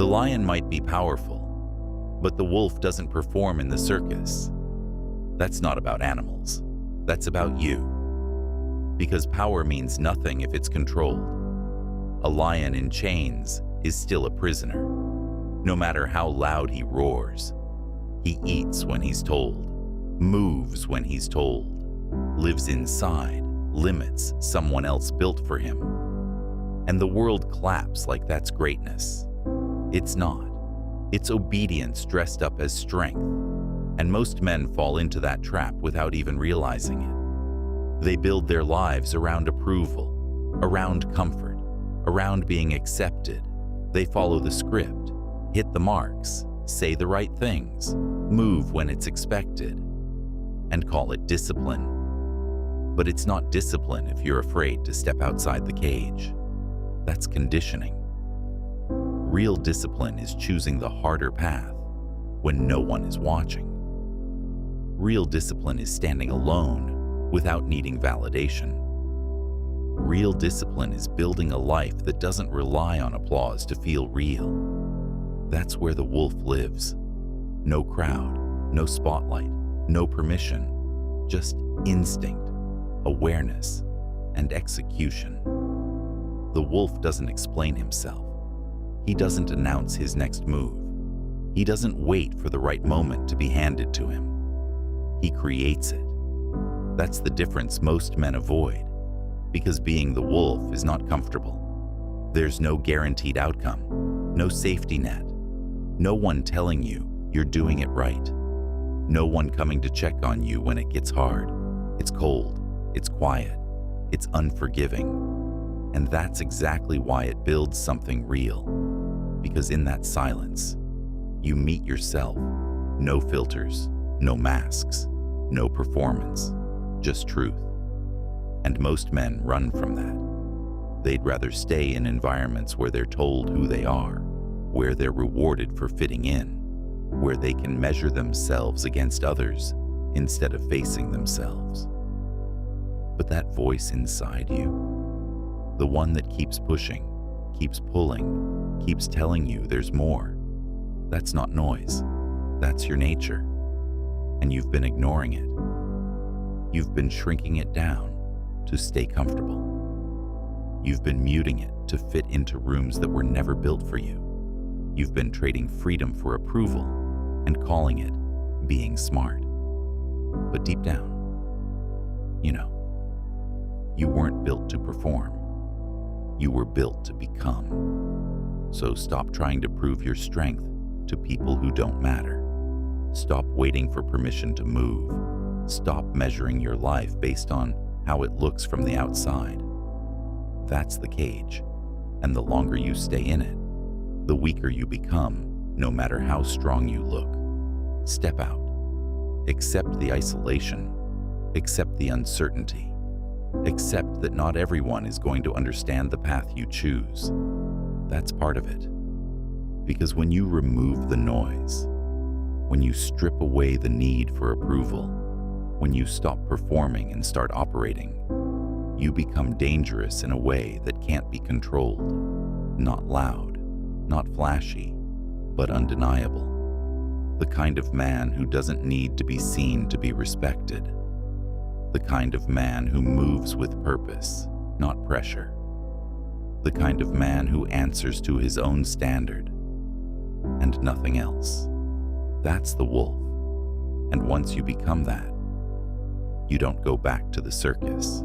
The lion might be powerful, but the wolf doesn't perform in the circus. That's not about animals. That's about you. Because power means nothing if it's controlled. A lion in chains is still a prisoner, no matter how loud he roars. He eats when he's told, moves when he's told, lives inside limits someone else built for him. And the world claps like that's greatness. It's not. It's obedience dressed up as strength. And most men fall into that trap without even realizing it. They build their lives around approval, around comfort, around being accepted. They follow the script, hit the marks, say the right things, move when it's expected, and call it discipline. But it's not discipline if you're afraid to step outside the cage. That's conditioning. Real discipline is choosing the harder path when no one is watching. Real discipline is standing alone without needing validation. Real discipline is building a life that doesn't rely on applause to feel real. That's where the wolf lives. No crowd, no spotlight, no permission, just instinct, awareness, and execution. The wolf doesn't explain himself. He doesn't announce his next move. He doesn't wait for the right moment to be handed to him. He creates it. That's the difference most men avoid, because being the wolf is not comfortable. There's no guaranteed outcome, no safety net, no one telling you you're doing it right, no one coming to check on you when it gets hard. It's cold, it's quiet, it's unforgiving, and that's exactly why it builds something real, because in that silence, you meet yourself. No filters, no masks, no performance, just truth. And most men run from that. They'd rather stay in environments where they're told who they are, where they're rewarded for fitting in, where they can measure themselves against others instead of facing themselves. But that voice inside you, the one that keeps pushing, keeps pulling, keeps telling you there's more, that's not noise. That's your nature. And you've been ignoring it. You've been shrinking it down to stay comfortable. You've been muting it to fit into rooms that were never built for you. You've been trading freedom for approval and calling it being smart. But deep down, you weren't built to perform. You were built to become. So stop trying to prove your strength to people who don't matter. Stop waiting for permission to move. Stop measuring your life based on how it looks from the outside. That's the cage, and the longer you stay in it, the weaker you become, no matter how strong you look. Step out. Accept the isolation. Accept the uncertainty. Accept that not everyone is going to understand the path you choose. That's part of it. Because when you remove the noise, when you strip away the need for approval, when you stop performing and start operating, you become dangerous in a way that can't be controlled. Not loud, not flashy, but undeniable. The kind of man who doesn't need to be seen to be respected. The kind of man who moves with purpose, not pressure. The kind of man who answers to his own standard and nothing else. That's the wolf. And once you become that, you don't go back to the circus.